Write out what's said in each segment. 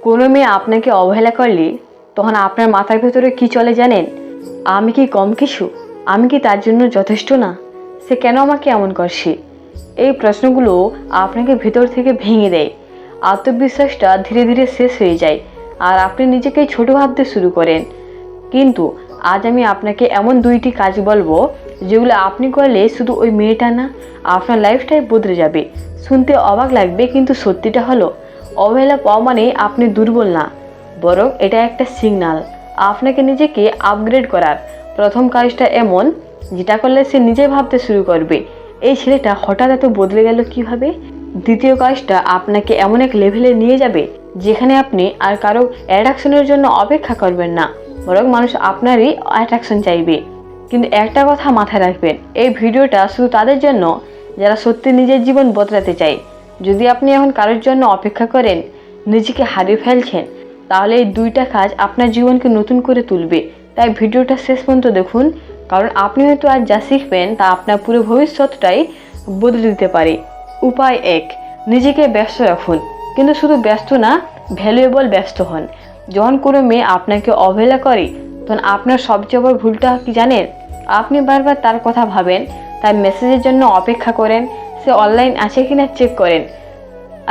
কোনো মেয়ে আপনাকে অবহেলা করলে তখন আপনার মাথার ভেতরে কি চলে জানেন? আমি কি কম কিছু? আমি কি তার জন্য যথেষ্ট না? সে কেন আমাকে এমন করছে? এই প্রশ্নগুলো আপনাকে ভেতর থেকে ভেঙে দেয়। আত্মবিশ্বাসটা ধীরে ধীরে শেষ হয়ে যায় আর আপনি নিজেকেই ছোট ভাবতে শুরু করেন। কিন্তু আজ আমি আপনাকে এমন 2টি কাজ বলবো যেগুলো আপনি করলে শুধু ওই মেয়েটা না, আপনার লাইফটাই বদলে যাবে। শুনতে অবাক লাগবে কিন্তু সত্যিটা হলো, অবহেলা পাওয়া মানে আপনি দুর্বল না, বরং এটা একটা সিগন্যাল আপনাকে নিজেকে আপগ্রেড করার। প্রথম কাজটা এমন যেটা করলে সে নিজে ভাবতে শুরু করবে, এই ছেলেটা হঠাৎ এত বদলে গেল কিভাবে। দ্বিতীয় কাজটা আপনাকে এমন এক লেভেলে নিয়ে যাবে যেখানে আপনি আর কারো অ্যাট্রাকশনের জন্য অপেক্ষা করবেন না, বরং মানুষ আপনারই অ্যাট্রাকশন চাইবে। কিন্তু একটা কথা মাথায় রাখবেন, এই ভিডিওটা শুধু তাদের জন্য যারা সত্যি নিজের জীবন বদলাতে চায়। যদি আপনি এখন কারোর জন্য অপেক্ষা করেন, নিজেকে হারিয়ে ফেলছেন, তাহলে এই 2টা কাজ আপনার জীবনকে নতুন করে তুলবে। তাই ভিডিওটা শেষ পর্যন্ত দেখুন, কারণ আপনি হয়তো আজ যা শিখবেন তা আপনার পুরো ভবিষ্যৎটাই বদলে দিতে পারে। উপায় 1, নিজেকে ব্যস্ত রাখুন, কিন্তু শুধু ব্যস্ত না, ভ্যালুয়েবল ব্যস্ত হন। যখন কোনো মেয়ে আপনাকে অবহেলা করে তখন আপনার সবচেয়ে বড় ভুলটা কি জানেন? আপনি বারবার তার কথা ভাবেন, তার মেসেজের জন্য অপেক্ষা করেন, সে অনলাইন আছে কিনা চেক করেন,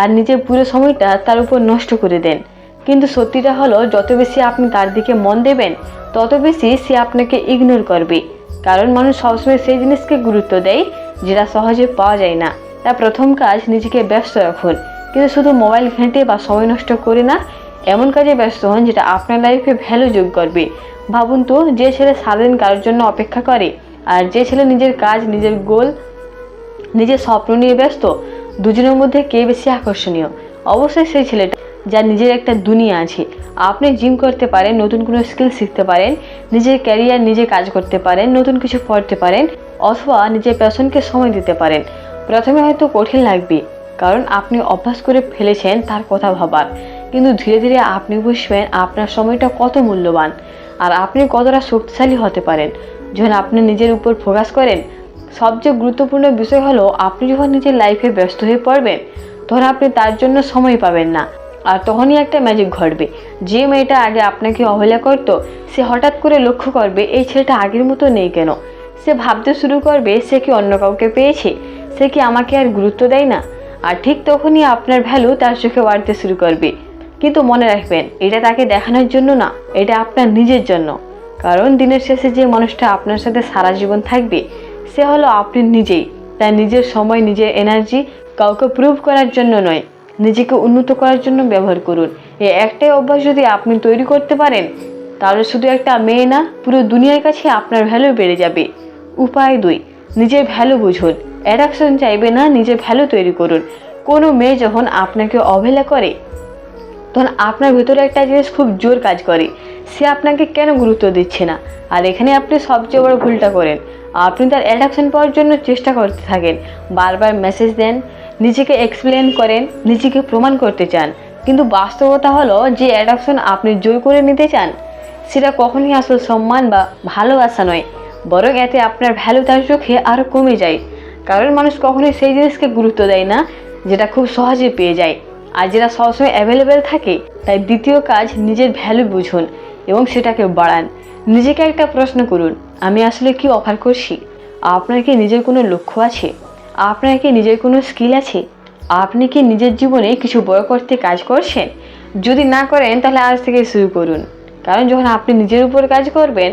আর নিজের পুরো সময়টা তার উপর নষ্ট করে দেন। কিন্তু সত্যিটা হলো, যত বেশি আপনি তার দিকে মন দেবেন তত বেশি সে আপনাকে ইগনোর করবে। কারণ মানুষ সবসময় সেই জিনিসকে গুরুত্ব দেয় যেটা সহজে পাওয়া যায় না। তার প্রথম কাজ, নিজেকে ব্যস্ত রাখুন, কিন্তু শুধু মোবাইল ঘেঁটে বা সময় নষ্ট করে না, এমন কাজে ব্যস্ত হন যেটা আপনার লাইফে ভ্যালু যোগ করবে। ভাবুন তো, যে ছেলে সারাদিন কারোর জন্য অপেক্ষা করে আর যে ছেলে নিজের কাজ, নিজের গোল, নিজের স্বপ্ন নিয়ে ব্যস্ত, দুজনের মধ্যে কে বেশি আকর্ষণীয়? অবশ্যই সেই ছেলেটা যার নিজের একটা দুনিয়া আছে। আপনি জিম করতে পারেন, নতুন কোনো স্কিল শিখতে পারেন, নিজের ক্যারিয়ার নিজে কাজ করতে পারেন, নতুন কিছু পড়তে পারেন, অথবা নিজের প্যাশনকে সময় দিতে পারেন। প্রথমে হয়তো কঠিন লাগবে, কারণ আপনি অভ্যাস করে ফেলেছেন তার কথা ভাবার। কিন্তু ধীরে ধীরে আপনি বুঝবেন আপনার সময়টা কত মূল্যবান আর আপনি কতটা শক্তিশালী হতে পারেন যখন আপনি নিজের উপর ফোকাস করেন। সবচেয়ে গুরুত্বপূর্ণ বিষয় হলো, আপনি যখন নিজের লাইফে ব্যস্ত হয়ে পড়বেন তখন আপনি তার জন্য সময় পাবেন না। আর তখনই একটা ম্যাজিক ঘটবে। যে মেয়েটা আগে আপনাকে অবহেলা করতো, সে হঠাৎ করে লক্ষ্য করবে এই ছেলেটা আগের মতো নেই কেন। সে ভাবতে শুরু করবে, সে কি অন্য কাউকে পেয়েছে, সে কি আমাকে আর গুরুত্ব দেয় না। আর ঠিক তখনই আপনার ভ্যালু তার চোখে বাড়তে শুরু করবে। কিন্তু মনে রাখবেন, এটা তাকে দেখানোর জন্য না, এটা আপনার নিজের জন্য। কারণ দিনের শেষে যে মানুষটা আপনার সাথে সারা জীবন থাকবে সে হলো আপনি নিজেই। তাই নিজের সময়, নিজের এনার্জি কাউকে প্রুভ করার জন্য নয়, নিজেকে উন্নত করার জন্য ব্যবহার করুন। এই একটাই অভ্যাস যদি আপনি তৈরি করতে পারেন, তাহলে শুধু একটা মেয়ে না, পুরো দুনিয়ার কাছে আপনার ভ্যালু বেড়ে যাবে। উপায় 2, নিজের ভ্যালু বুঝুন। অ্যাট্রাকশন চাইবে না, নিজের ভ্যালু তৈরি করুন। কোনো মেয়ে যখন আপনাকে অবহেলা করে তখন আপনার ভেতরে একটা জিনিস খুব জোর কাজ করে, সে আপনাকে কেন গুরুত্ব দিচ্ছে না। আর এখানে আপনি সবচেয়ে বড় ভুলটা করেন, আপনি তার অ্যাট্রাকশন পাওয়ার জন্য চেষ্টা করতে থাকেন, বারবার মেসেজ দেন, নিজেকে এক্সপ্লেন করেন, নিজেকে প্রমাণ করতে চান। কিন্তু বাস্তবতা হলো, যে অ্যাট্রাকশন আপনি জয় করে নিতে চান সেটা কখনোই আসল সম্মান বা ভালোবাসা নয়, বরং এতে আপনার ভ্যালু তার চোখে আরও কমে যায়। কারণ মানুষ কখনোই সেই জিনিসকে গুরুত্ব দেয় না যেটা খুব সহজে পেয়ে যায় আর যেটা সবসময় অ্যাভেলেবেল থাকে। তাই দ্বিতীয় কাজ, নিজের ভ্যালু বুঝুন এবং সেটাকে বাড়ান। নিজেকে একটা প্রশ্ন করুন, আমি আসলে কি অফার করছি? আপনার কি নিজের কোনো লক্ষ্য আছে? আপনার কি নিজের কোনো স্কিল আছে? আপনি কি নিজের জীবনে কিছু বড় করতে কাজ করছেন? যদি না করেন তাহলে আজ থেকে শুরু করুন। কারণ যখন আপনি নিজের উপর কাজ করবেন,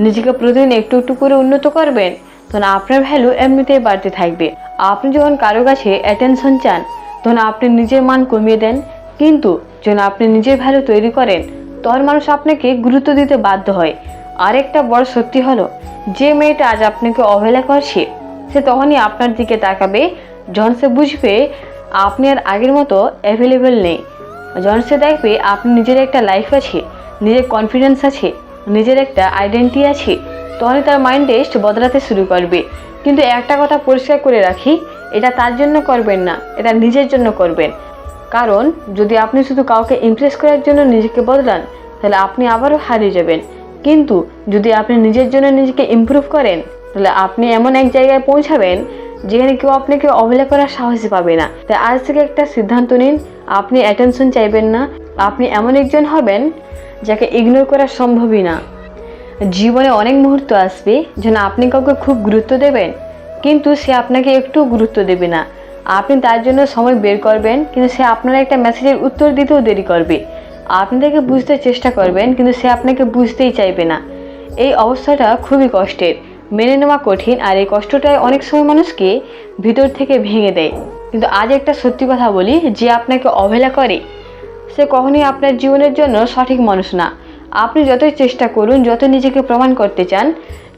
নিজেকে প্রতিদিন একটু একটু করে উন্নত করবেন, তখন আপনার ভ্যালু এমনিতেই বাড়তে থাকবে। আপনি যখন কারো কাছে অ্যাটেনশন চান তখন আপনি নিজের মান কমিয়ে দেন, কিন্তু যখন আপনি নিজের ভ্যালু তৈরি করেন তখন মানুষ আপনাকে গুরুত্ব দিতে বাধ্য হয়। আরেকটা বড় সত্যি হলো, যে মেয়েটা আজ আপনাকে অবহেলা করছে সে তখনই আপনার দিকে তাকাবে যখন সে বুঝবে আপনি আর আগের মতো অ্যাভেলেবেল নেই। যখন সে দেখবে আপনি নিজের একটা লাইফ আছে, নিজের কনফিডেন্স আছে, নিজের একটা আইডেন্টিটি আছে, তখনই তার মাইন্ড টেস্ট বদলাতে শুরু করবে। কিন্তু একটা কথা পরিষ্কার করে রাখি, এটা তার জন্য করবেন না, এটা নিজের জন্য করবেন। কারণ যদি আপনি শুধু কাউকে ইমপ্রেস করার জন্য নিজেকে বদলান তাহলে আপনি আবারও হারিয়ে যাবেন। কিন্তু যদি আপনি নিজের জন্য নিজেকে ইমপ্রুভ করেন তাহলে আপনি এমন এক জায়গায় পৌঁছাবেন যেখানে কেউ আপনাকে অবহেলা করার সাহসই পাবে না। তাই আজ থেকে একটা সিদ্ধান্ত নিন, আপনি অ্যাটেনশন চাইবেন না, আপনি এমন একজন হবেন যাকে ইগনোর করা সম্ভবই না। জীবনে অনেক মুহূর্ত আসবে যেন আপনি কাউকে খুব গুরুত্ব দেবেন, কিন্তু সে আপনাকে একটু গুরুত্ব দেবে না। আপনি তার জন্য সময় বের করবেন, কিন্তু সে আপনার একটা মেসেজের উত্তর দিতেও দেরি করবে। আপনি তাকে বুঝতে চেষ্টা করবেন, কিন্তু সে আপনাকে বুঝতেই চাইবে না। এই অবস্থাটা খুবই কষ্টের, মেনে নেওয়া কঠিন, আর এই কষ্টটাই অনেক সময় মানুষকে ভিতর থেকে ভেঙে দেয়। কিন্তু আজ একটা সত্যি কথা বলি, যে আপনাকে অবহেলা করে সে কখনোই আপনার জীবনের জন্য সঠিক মানুষ না। আপনি যতই চেষ্টা করুন, যত নিজেকে প্রমাণ করতে চান,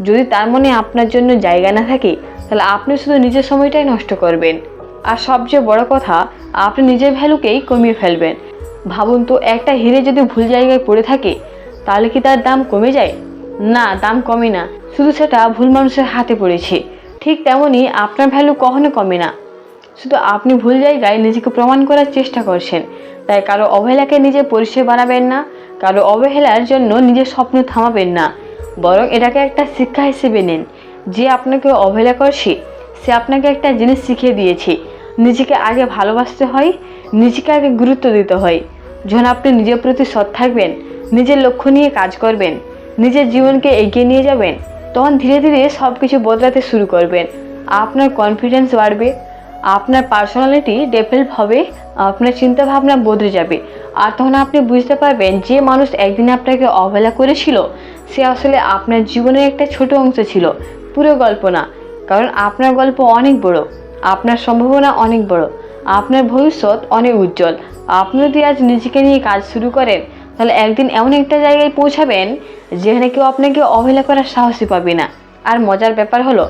যদি তার মনে আপনার জন্য জায়গা না থাকে, তাহলে আপনি শুধু নিজের সময়টাই নষ্ট করবেন। আর সবচেয়ে বড় কথা, আপনি নিজের ভ্যালুকেই কমিয়ে ফেলবেন। ভাবুন তো, একটা হিরে যদি ভুল জায়গায় পড়ে থাকে, তাহলে কি তার দাম কমে যায়? না, দাম কমে না, শুধু সেটা ভুল মানুষের হাতে পড়েছে। ঠিক তেমনই আপনার ভ্যালু কখনো কমে না, শুধু আপনি ভুল জায়গায় নিজেকে প্রমাণ করার চেষ্টা করছেন। তাই কারো অবহেলাকে নিজের পরিচয় বানাবেন না, কারো অবহেলার জন্য নিজের স্বপ্ন থামাবেন না, বরং এটাকে একটা শিক্ষা হিসেবে নিন। যে আপনাকে অবহেলা করছে, সে আপনাকে একটা জিনিস শিখিয়ে দিয়েছে, নিজেকে আগে ভালোবাসতে হয়, নিজেকে আগে গুরুত্ব দিতে হয়। যখন আপনি নিজের প্রতি সৎ থাকবেন, নিজের লক্ষ্য নিয়ে কাজ করবেন, নিজের জীবনকে এগিয়ে নিয়ে যাবেন, তখন ধীরে ধীরে সব কিছু বদলাতে শুরু করবেন। আপনার কনফিডেন্স বাড়বে, আপনার পার্সোনালিটি ডেভেলপ হবে, আপনার চিন্তা ভাবনা বদলে যাবে। আর তখন আপনি বুঝতে পারবেন যে মানুষ একদিন আপনাকে অবহেলা করেছিল, সে আসলে আপনার জীবনের একটা ছোট অংশ ছিল, পুরো গল্প না। কারণ আপনার গল্প অনেক বড়, আপনার সম্ভাবনা অনেক বড়, আপনার ভবিষ্যৎ অনেক উজ্জ্বল। আপনি যদি আজ নিজেকে নিয়ে কাজ শুরু করেন, তাহলে একদিন এমন একটা জায়গায় পৌঁছাবেন যেখানে কেউ আপনাকে অবহেলা করার সাহসই পাবে না। আর মজার ব্যাপার হলো,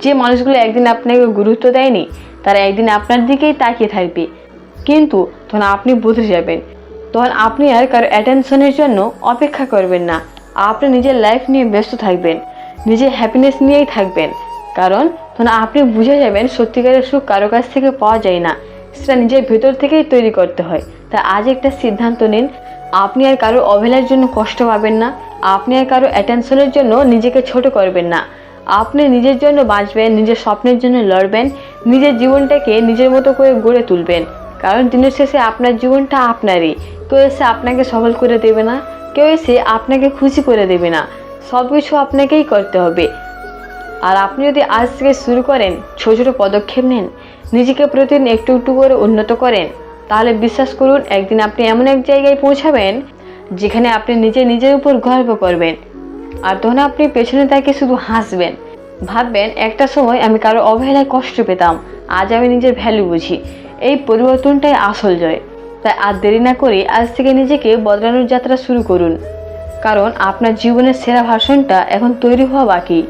যে মানুষগুলো একদিন আপনাকে গুরুত্ব দেয়নি, তারা একদিন আপনার দিকেই তাকিয়ে থাকবে। কিন্তু তখন আপনি বুঝে যাবেন, তখন আপনি আর কারো অ্যাটেনশনের জন্য অপেক্ষা করবেন না। আপনি নিজের লাইফ নিয়ে ব্যস্ত থাকবেন, নিজের হ্যাপিনেস নিয়েই থাকবেন। কারণ তখন আপনি বুঝে যাবেন সত্যিকারের সুখ কারো কাছ থেকে পাওয়া যায় না, সেটা নিজের ভেতর থেকেই তৈরি করতে হয়। তাই আজ একটা সিদ্ধান্ত নিন, আপনি আর কারো অবহেলার জন্য কষ্ট পাবেন না, আপনি আর কারো অ্যাটেনশনের জন্য নিজেকে ছোট করবেন না। আপনি নিজের জন্য বাঁচবেন, নিজের স্বপ্নের জন্য লড়বেন, নিজের জীবনটাকে নিজের মতো করে গড়ে তুলবেন। কারণ দিনের শেষে আপনার জীবনটা আপনারই। কেউ এসে আপনাকে সফল করে দেবে না, কেউ এসে আপনাকে খুশি করে দেবে না, সব কিছু আপনাকেই করতে হবে। আর আপনি যদি আজ থেকে শুরু করেন, ছোট ছোট পদক্ষেপ নেন, নিজেকে প্রতিদিন একটু একটু করে উন্নত করেন, তাহলে বিশ্বাস করুন, একদিন আপনি এমন এক জায়গায় পৌঁছাবেন যেখানে আপনি নিজের উপর গর্ব করবেন। আর তখন আপনি পেছনে তাকে শুধু হাসবেন, ভাববেন একটা সময় আমি কারো অবহেলায় কষ্ট পেতাম, আজ আমি নিজের ভ্যালু বুঝি। এই পরিবর্তনটাই আসল জয়। তাই আর দেরি না করে আজ থেকে নিজেকে বদলানোর যাত্রা শুরু করুন, কারণ আপনার জীবনের সেরা ভার্সনটা এখন তৈরি হওয়া বাকি।